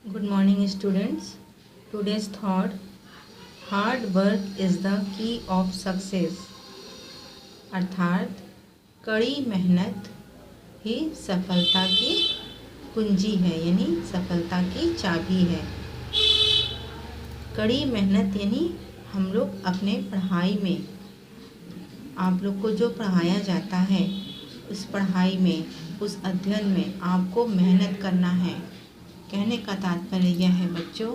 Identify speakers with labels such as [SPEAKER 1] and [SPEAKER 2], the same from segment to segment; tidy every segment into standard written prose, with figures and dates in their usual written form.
[SPEAKER 1] Good morning, students. Today's thought: hard work is the key of success. अर्थात कड़ी मेहनत ही सफलता की कुंजी है, यानी सफलता की चाबी है। कड़ी मेहनत यानी हम लोग अपने पढ़ाई में, आप लोग को जो पढ़ाया जाता है उस पढ़ाई में, उस अध्ययन में आपको मेहनत करना है। कहने का तात्पर्य यह है बच्चों,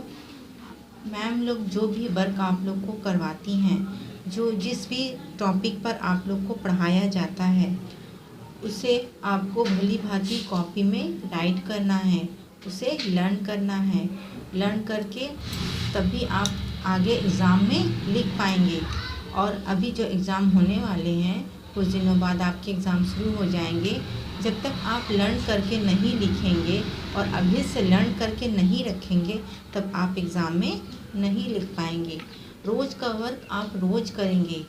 [SPEAKER 1] मैम लोग जो भी वर्क आप लोग को करवाती हैं, जो जिस भी टॉपिक पर आप लोग को पढ़ाया जाता है, उसे आपको भली भांति कॉपी में राइट करना है, उसे लर्न करना है। लर्न करके तभी आप आगे एग्ज़ाम में लिख पाएंगे। और अभी जो एग्ज़ाम होने वाले हैं, कुछ दिनों बाद आपके एग्ज़ाम शुरू हो जाएंगे। जब तक आप लर्न करके नहीं लिखेंगे और अभी से लर्न करके नहीं रखेंगे, तब आप एग्ज़ाम में नहीं लिख पाएंगे। रोज़ का वर्क आप रोज़ करेंगे।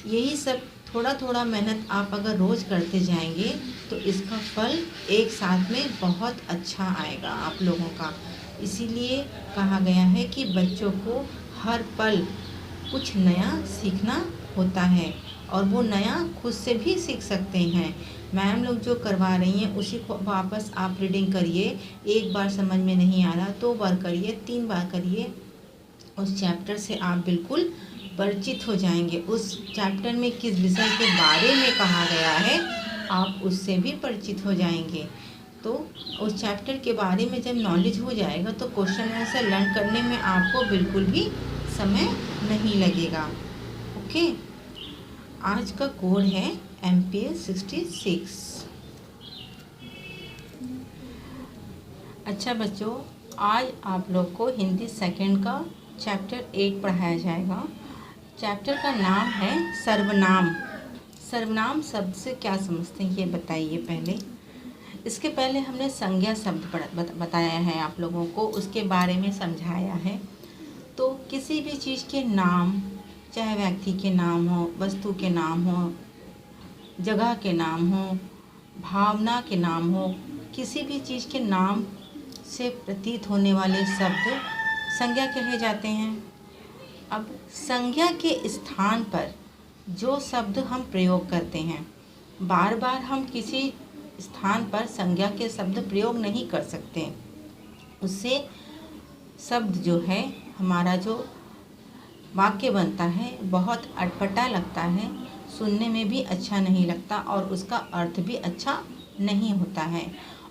[SPEAKER 1] यही सब थोड़ा थोड़ा मेहनत आप अगर रोज़ करते जाएंगे तो इसका फल एक साथ में बहुत अच्छा आएगा आप लोगों का। इसीलिए कहा गया है कि बच्चों को हर पल कुछ नया सीखना होता है, और वो नया खुद से भी सीख सकते हैं। मैम लोग जो करवा रही हैं उसी को वापस आप रीडिंग करिए। एक बार समझ में नहीं आ रहा 2 बार करिए, 3 बार करिए। उस चैप्टर से आप बिल्कुल परिचित हो जाएंगे। उस चैप्टर में किस विषय के बारे में कहा गया है, आप उससे भी परिचित हो जाएंगे। तो उस चैप्टर के बारे में जब नॉलेज हो जाएगा तो क्वेश्चन आंसर लर्न करने में आपको बिल्कुल भी समय नहीं लगेगा। ओके, आज का कोड है MPA66। अच्छा बच्चों, आज आप लोग को हिंदी सेकंड का चैप्टर 8 पढ़ाया जाएगा। चैप्टर का नाम है सर्वनाम। सर्वनाम शब्द से क्या समझते हैं ये बताइए पहले। इसके पहले हमने संज्ञा शब्द बताया है आप लोगों को, उसके बारे में समझाया है। तो किसी भी चीज़ के नाम, चाहे व्यक्ति के नाम हो, वस्तु के नाम हो, जगह के नाम हो, भावना के नाम हो, किसी भी चीज़ के नाम से प्रतीत होने वाले शब्द संज्ञा कहे जाते हैं। अब संज्ञा के स्थान पर जो शब्द हम प्रयोग करते हैं, बार बार हम किसी स्थान पर संज्ञा के शब्द प्रयोग नहीं कर सकते। उससे शब्द जो है, हमारा जो वाक्य बनता है, बहुत अटपटा लगता है, सुनने में भी अच्छा नहीं लगता और उसका अर्थ भी अच्छा नहीं होता है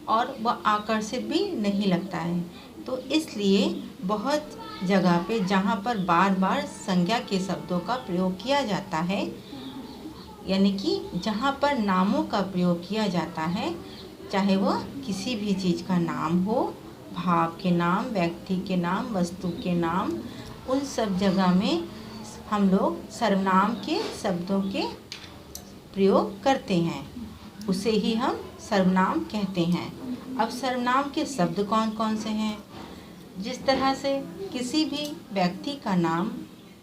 [SPEAKER 1] और वह आकर्षित भी नहीं लगता है। तो इसलिए बहुत जगह पे जहाँ पर बार बार संज्ञा के शब्दों का प्रयोग किया जाता है, यानी कि जहाँ पर नामों का प्रयोग किया जाता है, चाहे वह किसी भी चीज़ का नाम हो, भाव के नाम, व्यक्ति के नाम, वस्तु के नाम, उन सब जगह में हम लोग सर्वनाम के शब्दों के प्रयोग करते हैं, उसे ही हम सर्वनाम कहते हैं। अब सर्वनाम के शब्द कौन कौन से हैं? जिस तरह से किसी भी व्यक्ति का नाम,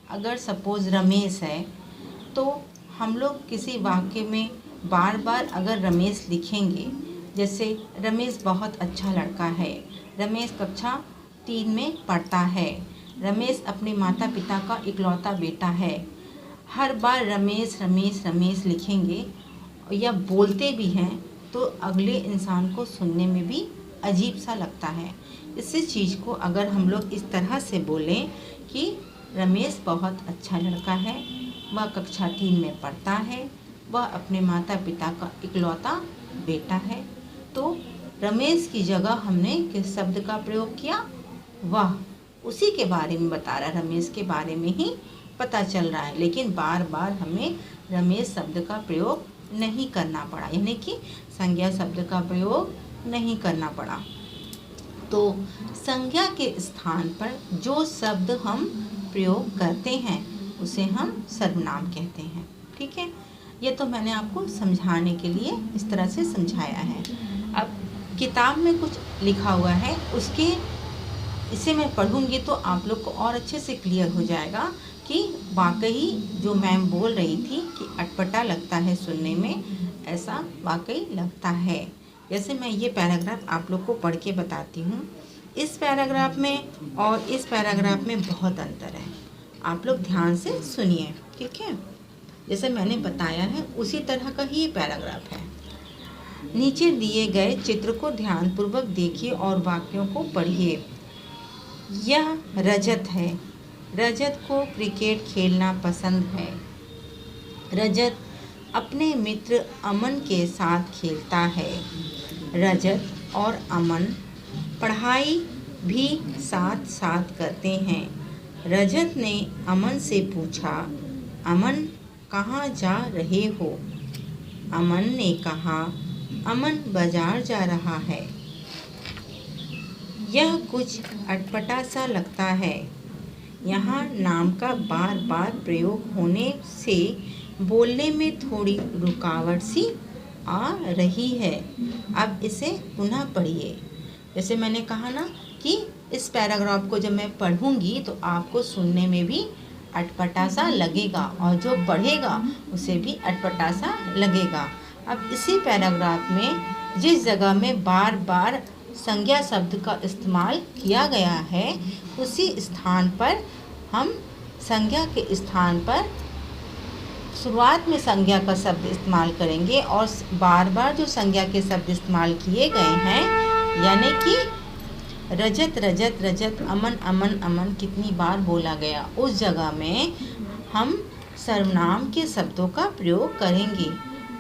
[SPEAKER 1] अगर सपोज़ रमेश है, तो हम लोग किसी वाक्य में बार बार अगर रमेश लिखेंगे, जैसे रमेश बहुत अच्छा लड़का है, रमेश कक्षा 3 में पढ़ता है, रमेश अपने माता पिता का इकलौता बेटा है, हर बार रमेश रमेश रमेश लिखेंगे या बोलते भी हैं तो अगले इंसान को सुनने में भी अजीब सा लगता है। इसी चीज़ को अगर हम लोग इस तरह से बोलें कि रमेश बहुत अच्छा लड़का है, वह कक्षा 3 में पढ़ता है, वह अपने माता पिता का इकलौता बेटा है, तो रमेश की जगह हमने किस शब्द का प्रयोग किया? वह। उसी के बारे में बता रहा, रमेश के बारे में ही पता चल रहा है, लेकिन बार बार हमें रमेश शब्द का प्रयोग नहीं करना पड़ा, यानी कि संज्ञा शब्द का प्रयोग नहीं करना पड़ा। तो संज्ञा के स्थान पर जो शब्द हम प्रयोग करते हैं उसे हम सर्वनाम कहते हैं। ठीक है, ये तो मैंने आपको समझाने के लिए इस तरह से समझाया है। अब किताब में कुछ लिखा हुआ है, इसे मैं पढ़ूंगी तो आप लोग को और अच्छे से क्लियर हो जाएगा कि वाकई जो मैम बोल रही थी कि अटपटा लगता है सुनने में, ऐसा वाकई लगता है। जैसे मैं ये पैराग्राफ आप लोग को पढ़ के बताती हूँ इस पैराग्राफ में और इस पैराग्राफ में बहुत अंतर है। आप लोग ध्यान से सुनिए, ठीक है। जैसे मैंने बताया है उसी तरह का ही ये पैराग्राफ है। नीचे दिए गए चित्र को ध्यानपूर्वक देखिए और वाक्यों को पढ़िए। यह रजत है। रजत को क्रिकेट खेलना पसंद है। रजत अपने मित्र अमन के साथ खेलता है। रजत और अमन पढ़ाई भी साथ साथ करते हैं। रजत ने अमन से पूछा, अमन कहाँ जा रहे हो? अमन ने कहा, अमन बाजार जा रहा है। यह कुछ अटपटा सा लगता है। यहाँ नाम का बार बार प्रयोग होने से बोलने में थोड़ी रुकावट सी आ रही है। अब इसे पुनः पढ़िए। जैसे मैंने कहा ना कि इस पैराग्राफ को जब मैं पढ़ूंगी तो आपको सुनने में भी अटपटा सा लगेगा और जो पढ़ेगा उसे भी अटपटा सा लगेगा। अब इसी पैराग्राफ में जिस जगह में बार बार संज्ञा शब्द का इस्तेमाल किया गया है उसी स्थान पर हम संज्ञा के स्थान पर शुरुआत में संज्ञा का शब्द इस्तेमाल करेंगे और बार बार जो संज्ञा के शब्द इस्तेमाल किए गए हैं, यानी कि रजत रजत रजत, अमन अमन अमन कितनी बार बोला गया, उस जगह में हम सर्वनाम के शब्दों का प्रयोग करेंगे।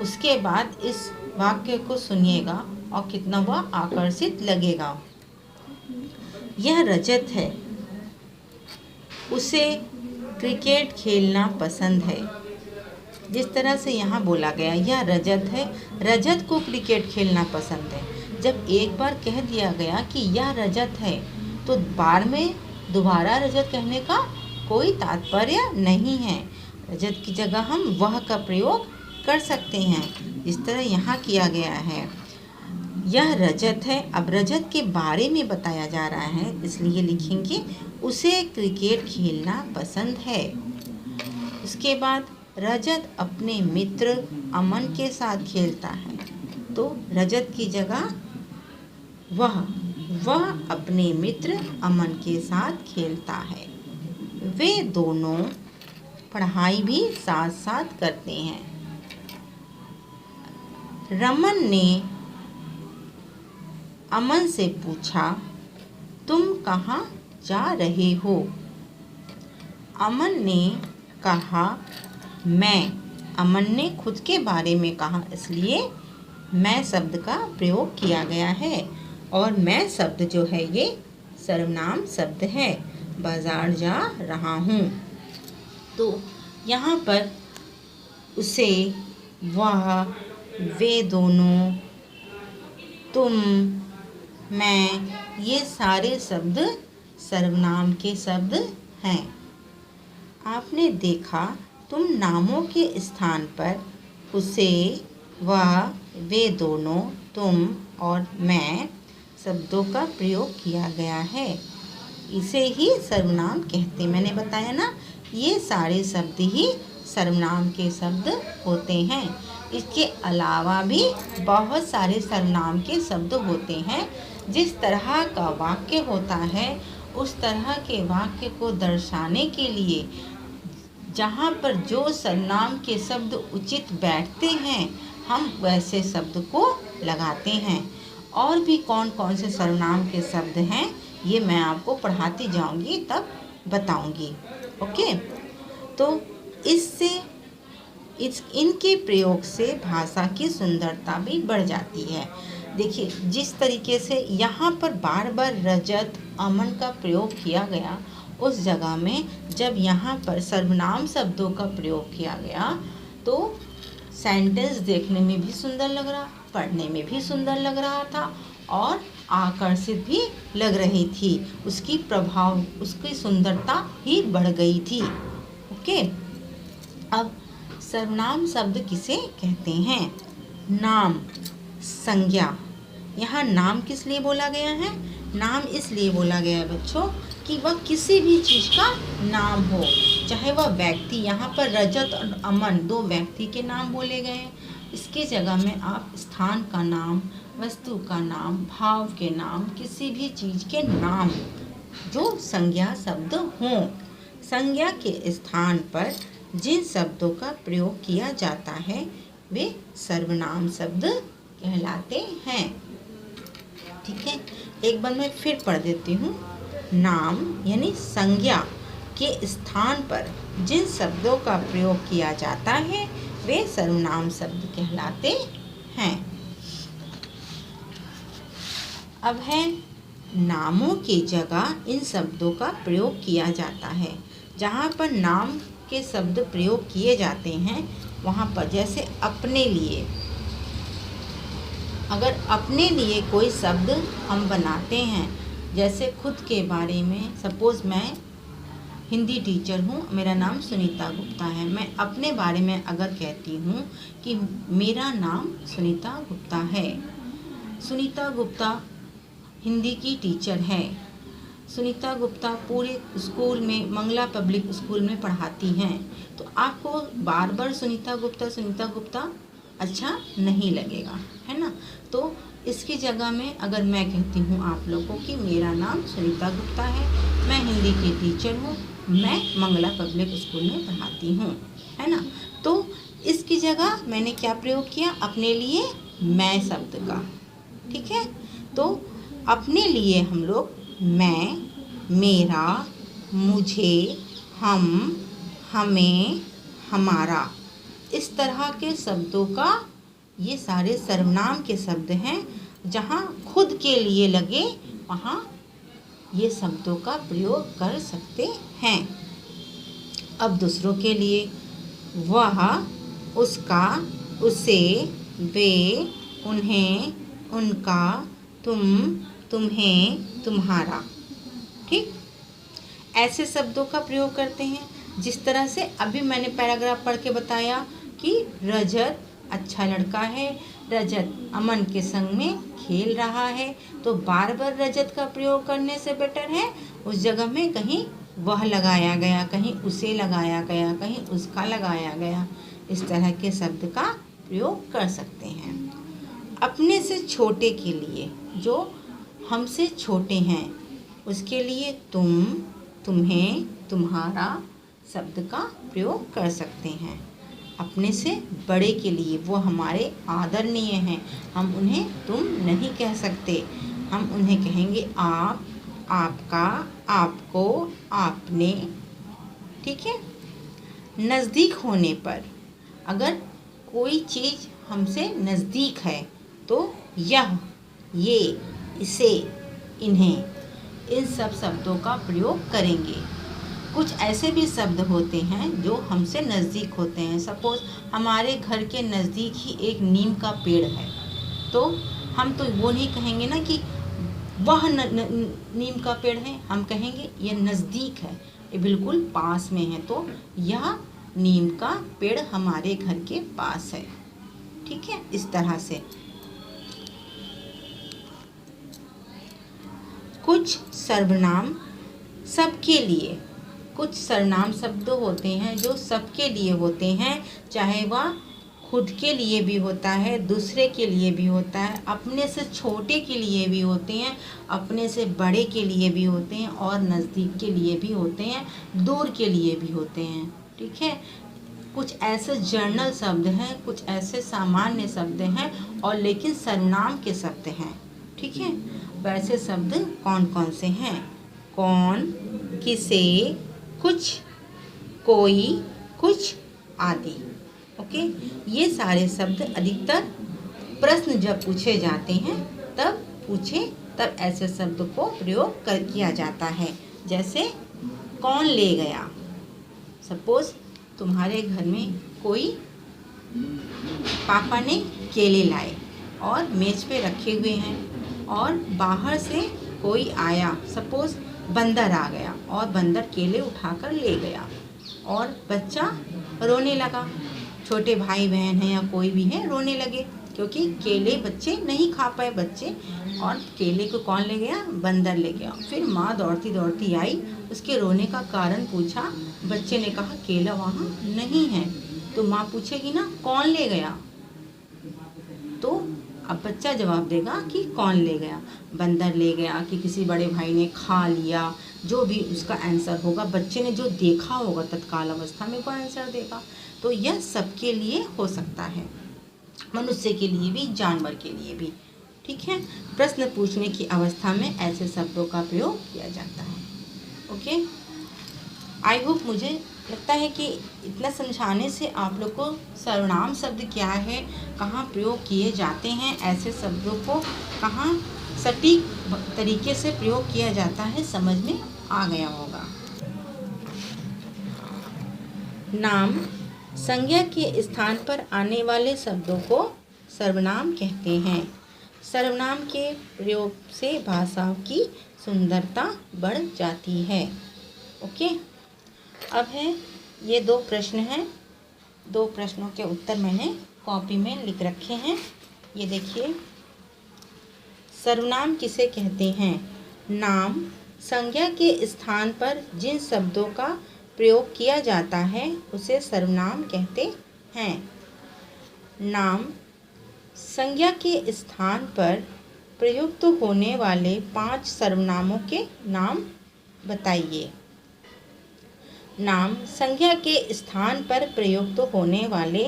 [SPEAKER 1] उसके बाद इस वाक्य को सुनिएगा और कितना वह आकर्षित लगेगा। यह रजत है। उसे क्रिकेट खेलना पसंद है। जिस तरह से यहाँ बोला गया, यह रजत है। रजत को क्रिकेट खेलना पसंद है। जब एक बार कह दिया गया कि यह रजत है तो बार में दोबारा रजत कहने का कोई तात्पर्य नहीं है। रजत की जगह हम वह का प्रयोग कर सकते हैं, जिस तरह यहाँ किया गया है। यह रजत है। अब रजत के बारे में बताया जा रहा है, इसलिए लिखेंगे उसे क्रिकेट खेलना पसंद है। उसके बाद रजत अपने मित्र अमन के साथ खेलता है, तो रजत की जगह वह अपने मित्र अमन के साथ खेलता है। वे दोनों पढ़ाई भी साथ साथ करते हैं। रमन ने अमन से पूछा, तुम कहाँ जा रहे हो? अमन ने कहा, मैं। अमन ने खुद के बारे में कहा, इसलिए मैं शब्द का प्रयोग किया गया है। और मैं शब्द जो है ये सर्वनाम शब्द है। बाजार जा रहा हूँ, तो यहाँ पर उसे, वह, वे दोनों, तुम, मैं, ये सारे शब्द सर्वनाम के शब्द हैं। आपने देखा तुम नामों के स्थान पर उसे, वह, वे दोनों, तुम और मैं शब्दों का प्रयोग किया गया है। इसे ही सर्वनाम कहते हैं। मैंने बताया ना, ये सारे शब्द ही सर्वनाम के शब्द होते हैं। इसके अलावा भी बहुत सारे सर्वनाम के शब्द होते हैं। जिस तरह का वाक्य होता है उस तरह के वाक्य को दर्शाने के लिए जहाँ पर जो सर्वनाम के शब्द उचित बैठते हैं हम वैसे शब्द को लगाते हैं। और भी कौन कौन से सर्वनाम के शब्द हैं ये मैं आपको पढ़ाती जाऊंगी, तब बताऊंगी। ओके, तो इससे इनके प्रयोग से भाषा की सुंदरता भी बढ़ जाती है। देखिए जिस तरीके से यहाँ पर बार बार रजत, अमन का प्रयोग किया गया, उस जगह में जब यहाँ पर सर्वनाम शब्दों का प्रयोग किया गया तो सेंटेंस देखने में भी सुंदर लग रहा, पढ़ने में भी सुंदर लग रहा था और आकर्षित भी लग रही थी। उसकी प्रभाव, उसकी सुंदरता ही बढ़ गई थी। ओके, अब सर्वनाम शब्द किसे कहते हैं? नाम, संज्ञा। यहाँ नाम किस लिए बोला गया है? नाम इसलिए बोला गया है बच्चों कि वह किसी भी चीज़ का नाम हो, चाहे वह व्यक्ति, यहाँ पर रजत और अमन दो व्यक्ति के नाम बोले गए हैं। इसके जगह में आप स्थान का नाम, वस्तु का नाम, भाव के नाम, किसी भी चीज़ के नाम जो संज्ञा शब्द हों। संज्ञा के स्थान पर जिन शब्दों का प्रयोग किया जाता है वे सर्वनाम शब्द कहलाते हैं। ठीक है, एक बार मैं फिर पढ़ देती हूँ। नाम यानी संज्ञा के स्थान पर जिन शब्दों का प्रयोग किया जाता है वे सर्वनाम शब्द कहलाते हैं। अब है नामों की जगह इन शब्दों का प्रयोग किया जाता है। जहाँ पर नाम के शब्द प्रयोग किए जाते हैं वहाँ पर जैसे अपने लिए, अगर अपने लिए कोई शब्द हम बनाते हैं, जैसे खुद के बारे में, सपोज़ मैं हिंदी टीचर हूँ, मेरा नाम सुनीता गुप्ता है, मैं अपने बारे में अगर कहती हूँ कि मेरा नाम सुनीता गुप्ता है, सुनीता गुप्ता हिंदी की टीचर है, सुनीता गुप्ता पूरे स्कूल में, मंगला पब्लिक स्कूल में पढ़ाती हैं, तो आपको बार बार सुनीता गुप्ता अच्छा नहीं लगेगा, है ना। तो इसकी जगह में अगर मैं कहती हूँ आप लोगों की मेरा नाम सुनीता गुप्ता है, मैं हिंदी की टीचर हूँ, मैं मंगला पब्लिक स्कूल में पढ़ाती हूँ, है ना। तो इसकी जगह मैंने क्या प्रयोग किया, अपने लिए मैं शब्द का। ठीक है, तो अपने लिए हम लोग मैं, मेरा, मुझे, हम, हमें, हमारा, इस तरह के शब्दों का, ये सारे सर्वनाम के शब्द हैं। जहाँ खुद के लिए लगे वहाँ ये शब्दों का प्रयोग कर सकते हैं। अब दूसरों के लिए वह, उसका, उसे, वे, उन्हें, उनका, तुम, तुम्हें, तुम्हारा। ठीक, ऐसे शब्दों का प्रयोग करते हैं। जिस तरह से अभी मैंने पैराग्राफ पढ़ के बताया कि रजत अच्छा लड़का है, रजत अमन के संग में खेल रहा है, तो बार बार रजत का प्रयोग करने से बेटर है उस जगह में कहीं वह लगाया गया, कहीं उसे लगाया गया, कहीं उसका लगाया गया, इस तरह के शब्द का प्रयोग कर सकते हैं। अपने से छोटे के लिए, जो हमसे छोटे हैं, उसके लिए तुम, तुम्हें, तुम्हारा शब्द का प्रयोग कर सकते हैं। अपने से बड़े के लिए, वो हमारे आदरणीय हैं, हम उन्हें तुम नहीं कह सकते, हम उन्हें कहेंगे आप, आपका, आपको, आपने। ठीक है, नज़दीक होने पर, अगर कोई चीज़ हमसे नज़दीक है तो यह, ये, इसे, इन्हें, इन सब शब्दों का प्रयोग करेंगे। कुछ ऐसे भी शब्द होते हैं जो हमसे नज़दीक होते हैं। सपोज़ हमारे घर के नज़दीक ही एक नीम का पेड़ है, तो हम तो वो नहीं कहेंगे ना कि वह नीम का पेड़ है, हम कहेंगे ये नज़दीक है, ये बिल्कुल पास में है, तो यह नीम का पेड़ हमारे घर के पास है। ठीक है, इस तरह से कुछ सर्वनाम सबके लिए, कुछ सर्वनाम शब्द होते हैं जो सबके लिए होते हैं, चाहे वह खुद के लिए भी होता है, दूसरे के लिए भी होता है, अपने से छोटे के लिए भी होते हैं, अपने से बड़े के लिए भी होते हैं, और नज़दीक के लिए भी होते हैं, दूर के लिए भी होते हैं। ठीक है, कुछ ऐसे जर्नल शब्द हैं, कुछ ऐसे सामान्य शब्द हैं, और लेकिन सर्वनाम के शब्द हैं। ठीक है, वैसे शब्द कौन कौन से हैं? कौन, किसे, कुछ, कोई, कुछ आदि। ओके, ये सारे शब्द अधिकतर प्रश्न जब पूछे जाते हैं तब ऐसे शब्द को प्रयोग किया जाता है। जैसे कौन ले गया, सपोज़ तुम्हारे घर में कोई, पापा ने केले लाए और मेज पे रखे हुए हैं, और बाहर से कोई आया, सपोज़ बंदर आ गया और बंदर केले उठाकर ले गया, और बच्चा रोने लगा, छोटे भाई बहन हैं या कोई भी है रोने लगे, क्योंकि केले बच्चे नहीं खा पाए बच्चे, और केले को कौन ले गया? बंदर ले गया। फिर माँ दौड़ती दौड़ती आई, उसके रोने का कारण पूछा, बच्चे ने कहा केला वहाँ नहीं है, तो माँ पूछेगी ना कौन ले गया, तो अब बच्चा जवाब देगा कि कौन ले गया, बंदर ले गया कि किसी बड़े भाई ने खा लिया, जो भी उसका आंसर होगा, बच्चे ने जो देखा होगा तत्काल अवस्था में वो आंसर देगा। तो यह सबके लिए हो सकता है, मनुष्य के लिए भी, जानवर के लिए भी। ठीक है, प्रश्न पूछने की अवस्था में ऐसे शब्दों का प्रयोग किया जाता है। ओके, आई होप, मुझे लगता है कि इतना समझाने से आप लोग को सर्वनाम शब्द क्या है, कहाँ प्रयोग किए जाते हैं, ऐसे शब्दों को कहाँ सटीक तरीके से प्रयोग किया जाता है, समझ में आ गया होगा। नाम संज्ञा के स्थान पर आने वाले शब्दों को सर्वनाम कहते हैं। सर्वनाम के प्रयोग से भाषा की सुंदरता बढ़ जाती है। ओके, अब है ये 2 प्रश्न हैं। 2 प्रश्नों के उत्तर मैंने कॉपी में लिख रखे हैं। ये देखिए, सर्वनाम किसे कहते हैं? नाम संज्ञा के स्थान पर जिन शब्दों का प्रयोग किया जाता है उसे सर्वनाम कहते हैं। नाम संज्ञा के स्थान पर प्रयुक्त होने वाले 5 सर्वनामों के नाम बताइए। नाम संज्ञा के स्थान पर प्रयुक्त होने वाले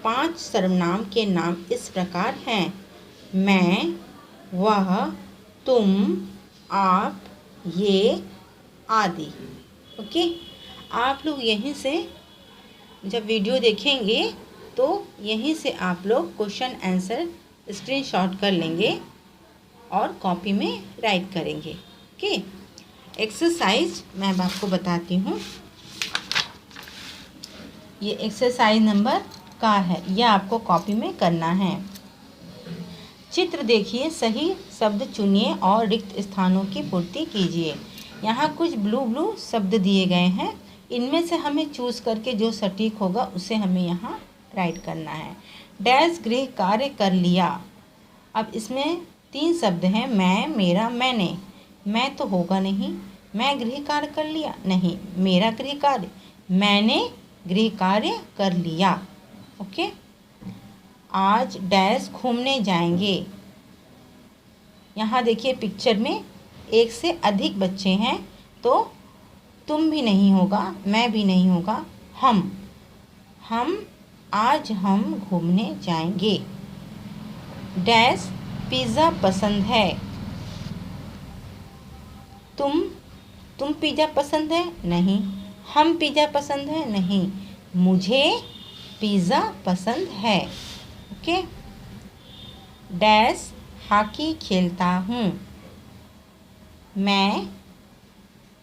[SPEAKER 1] 5 सर्वनाम के नाम इस प्रकार हैं: मैं, वह, तुम, आप, ये आदि। ओके, आप लोग यहीं से जब वीडियो देखेंगे तो यहीं से आप लोग क्वेश्चन आंसर स्क्रीनशॉट कर लेंगे और कॉपी में राइट करेंगे। ओके, एक्सरसाइज मैं अब आपको बताती हूँ। ये एक्सरसाइज नंबर का है, यह आपको कॉपी में करना है। चित्र देखिए, सही शब्द चुनिए और रिक्त स्थानों की पूर्ति कीजिए। यहाँ कुछ ब्लू शब्द दिए गए हैं, इनमें से हमें चूज करके जो सटीक होगा उसे हमें यहाँ राइट करना है। डैश गृह कार्य कर लिया। अब इसमें 3 शब्द हैं, मैं, मेरा, मैंने। मैं तो होगा नहीं, मैं गृह कार्य कर लिया नहीं, मेरा गृह कार्य, मैंने गृह कार्य कर लिया। ओके, आज डैश घूमने जाएंगे। यहाँ देखिए पिक्चर में 1 से अधिक बच्चे हैं, तो तुम भी नहीं होगा, मैं भी नहीं होगा, हम आज हम घूमने जाएंगे। डैश पिज़्ज़ा पसंद है। तुम पिज़्ज़ा पसंद है? नहीं। हम पिज़्ज़ा पसंद है? नहीं। मुझे पिज़्ज़ा पसंद है। ओके, डैश हॉकी खेलता हूँ। मैं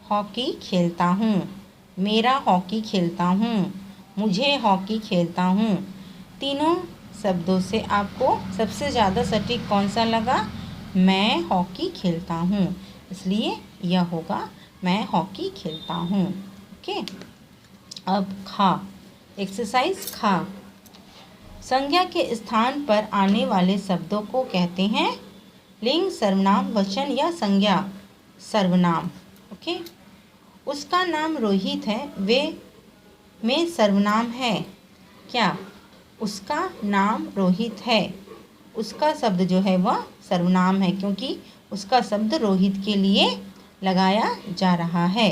[SPEAKER 1] हॉकी खेलता हूँ, मेरा हॉकी खेलता हूँ, मुझे हॉकी खेलता हूँ। तीनों शब्दों से आपको सबसे ज़्यादा सटीक कौन सा लगा? मैं हॉकी खेलता हूँ, इसलिए यह होगा मैं हॉकी खेलता हूँ। ओके, अब खा, एक्सरसाइज खा। संज्ञा के स्थान पर आने वाले शब्दों को कहते हैं लिंग, सर्वनाम, वचन या संज्ञा सर्वनाम। ओके, उसका नाम रोहित है, वे में सर्वनाम है क्या? उसका नाम रोहित है, उसका शब्द जो है वह सर्वनाम है, क्योंकि उसका शब्द रोहित के लिए लगाया जा रहा है।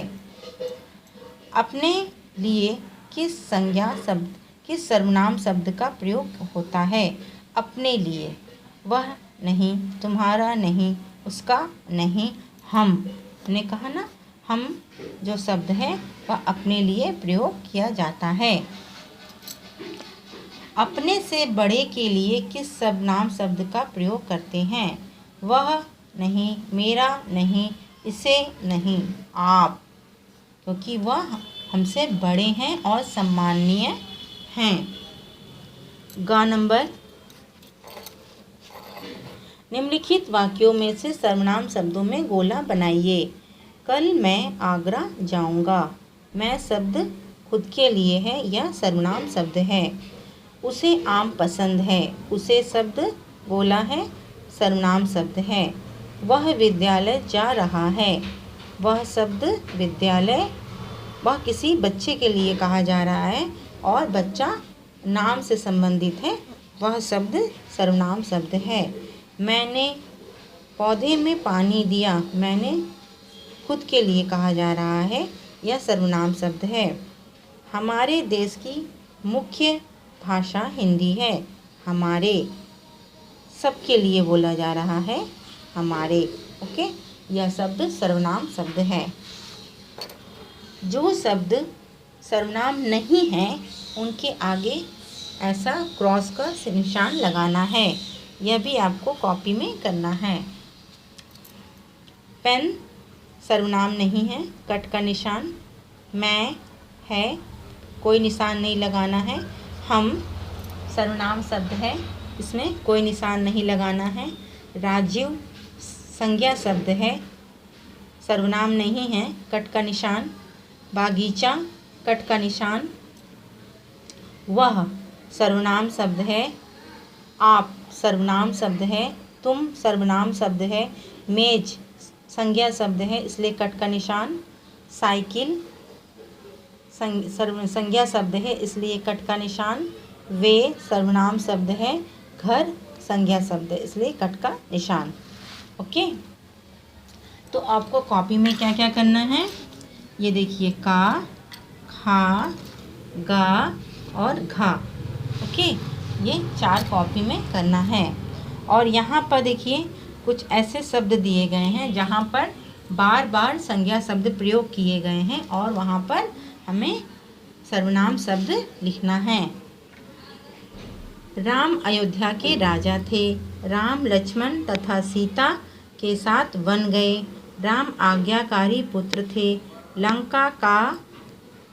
[SPEAKER 1] अपने लिए किस संज्ञा शब्द, किस सर्वनाम शब्द का प्रयोग होता है? अपने लिए, वह नहीं, तुम्हारा नहीं, उसका नहीं, हम ने कहा ना, हम जो शब्द है वह अपने लिए प्रयोग किया जाता है। अपने से बड़े के लिए किस सर्वनाम शब्द का प्रयोग करते हैं? वह नहीं, मेरा नहीं, इसे नहीं, आप, क्योंकि वह हमसे बड़े हैं और सम्माननीय हैं। ग नंबर, निम्नलिखित वाक्यों में से सर्वनाम शब्दों में गोला बनाइए। कल मैं आगरा जाऊंगा। मैं शब्द खुद के लिए है, यह सर्वनाम शब्द है। उसे आम पसंद है, उसे शब्द गोला है, सर्वनाम शब्द है। वह विद्यालय जा रहा है, वह शब्द विद्यालय, वह किसी बच्चे के लिए कहा जा रहा है और बच्चा नाम से संबंधित है, वह शब्द सर्वनाम शब्द है। मैंने पौधे में पानी दिया। मैंने खुद के लिए कहा जा रहा है, यह सर्वनाम शब्द है। हमारे देश की मुख्य भाषा हिंदी है। हमारे सबके लिए बोला जा रहा है, हमारे। ओके, यह शब्द सर्वनाम शब्द है। जो शब्द सर्वनाम नहीं है उनके आगे ऐसा क्रॉस का निशान लगाना है। यह भी आपको कॉपी में करना है। पेन सर्वनाम नहीं है, कट का निशान। मैं है, कोई निशान नहीं लगाना है। हम सर्वनाम शब्द है, इसमें कोई निशान नहीं लगाना है। राजीव संज्ञा शब्द है, सर्वनाम नहीं है, कट का निशान। बागीचा कट का निशान। वह सर्वनाम शब्द है। आप सर्वनाम शब्द है। तुम सर्वनाम शब्द है। मेज संज्ञा शब्द है, इसलिए कट का निशान। साइकिल संज्ञा शब्द है, इसलिए कट का निशान। वे सर्वनाम शब्द है। घर संज्ञा शब्द है, इसलिए कट का निशान। ओके, तो आपको कॉपी में क्या क्या करना है, ये देखिए, का, खा, गा और घा। ओके, ये 4 कॉपी में करना है। और यहाँ पर देखिए कुछ ऐसे शब्द दिए गए हैं जहाँ पर बार बार संज्ञा शब्द प्रयोग किए गए हैं और वहाँ पर हमें सर्वनाम शब्द लिखना है। राम अयोध्या के राजा थे। राम लक्ष्मण तथा सीता के साथ वन गए। राम आज्ञाकारी पुत्र थे। लंका का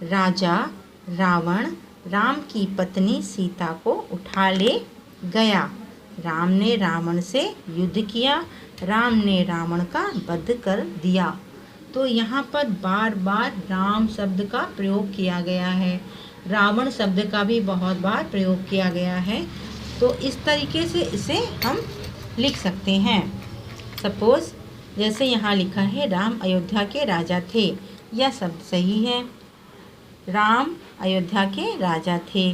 [SPEAKER 1] राजा रावण राम की पत्नी सीता को उठा ले गया। राम ने रावण से युद्ध किया। राम ने रावण का वध कर दिया। तो यहाँ पर बार बार राम शब्द का प्रयोग किया गया है। रावण शब्द का भी बहुत बार प्रयोग किया गया है। तो इस तरीके से इसे हम लिख सकते हैं। सपोज़ जैसे यहाँ लिखा है, राम अयोध्या के राजा थे, यह शब्द सही है। राम अयोध्या के राजा थे।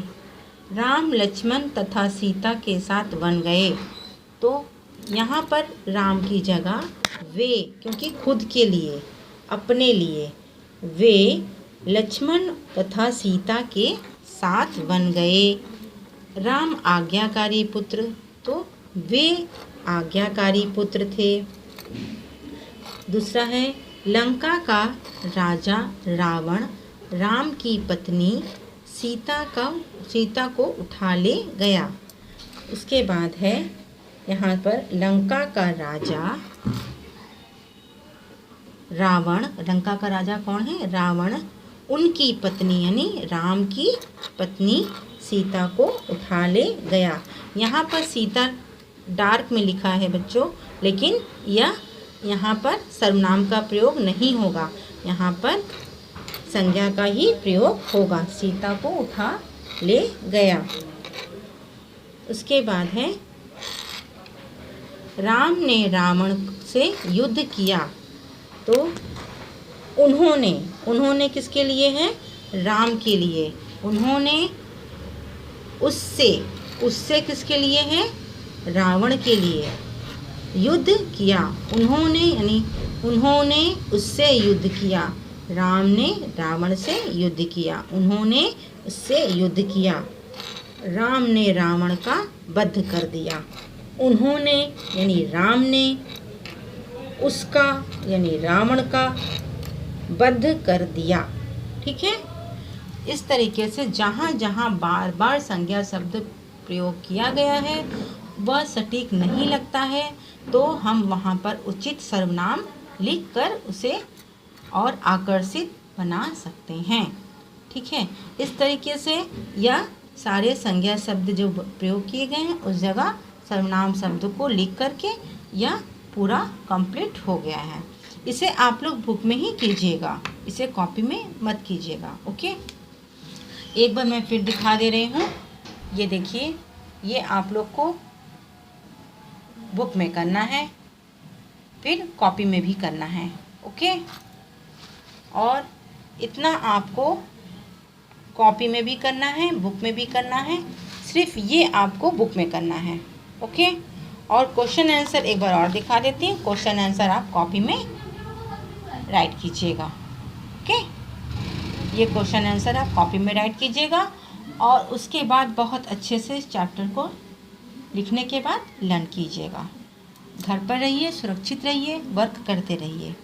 [SPEAKER 1] राम लक्ष्मण तथा सीता के साथ वन गए। तो यहाँ पर राम की जगह वे, क्योंकि खुद के लिए, अपने लिए, वे लक्ष्मण तथा सीता के साथ वन गए। राम आज्ञाकारी पुत्र, तो वे आज्ञाकारी पुत्र थे। दूसरा है, लंका का राजा रावण राम की पत्नी सीता को उठा ले गया। उसके बाद है यहाँ पर लंका का राजा रावण, लंका का राजा कौन है? रावण। उनकी पत्नी यानी राम की पत्नी सीता को उठा ले गया। यहाँ पर सीता डार्क में लिखा है बच्चों, लेकिन यह यहाँ पर सर्वनाम का प्रयोग नहीं होगा, यहाँ पर संज्ञा का ही प्रयोग होगा। सीता को उठा ले गया। उसके बाद है, राम ने रावण से युद्ध किया। तो उन्होंने किसके लिए है? राम के लिए। उन्होंने उससे किसके लिए है? रावण के लिए युद्ध किया। उन्होंने उससे युद्ध किया। राम ने रावण से युद्ध किया। उन्होंने उससे युद्ध किया। राम ने रावण का वध कर दिया। उन्होंने यानी राम ने, उसका यानी रावण का वध कर दिया। ठीक है, इस तरीके से जहाँ जहाँ बार बार संज्ञा शब्द प्रयोग किया गया है वह सटीक नहीं लगता है, तो हम वहाँ पर उचित सर्वनाम लिखकर उसे और आकर्षित बना सकते हैं। ठीक है, इस तरीके से यह सारे संज्ञा शब्द जो प्रयोग किए गए हैं उस जगह सर्वनाम शब्द को लिख करके यह पूरा कंप्लीट हो गया है। इसे आप लोग बुक में ही कीजिएगा, इसे कॉपी में मत कीजिएगा। ओके, एक बार मैं फिर दिखा दे रही हूँ। ये देखिए, ये आप लोग को बुक में करना है, फिर कॉपी में भी करना है। ओके, और इतना आपको कॉपी में भी करना है, बुक में भी करना है। सिर्फ ये आपको बुक में करना है। ओके, और क्वेश्चन आंसर एक बार और दिखा देती हूँ। क्वेश्चन आंसर आप कॉपी में राइट कीजिएगा। ओके, ये क्वेश्चन आंसर आप कॉपी में राइट कीजिएगा और उसके बाद बहुत अच्छे से इस चैप्टर को लिखने के बाद लर्न कीजिएगा। घर पर रहिए, सुरक्षित रहिए, वर्क करते रहिए।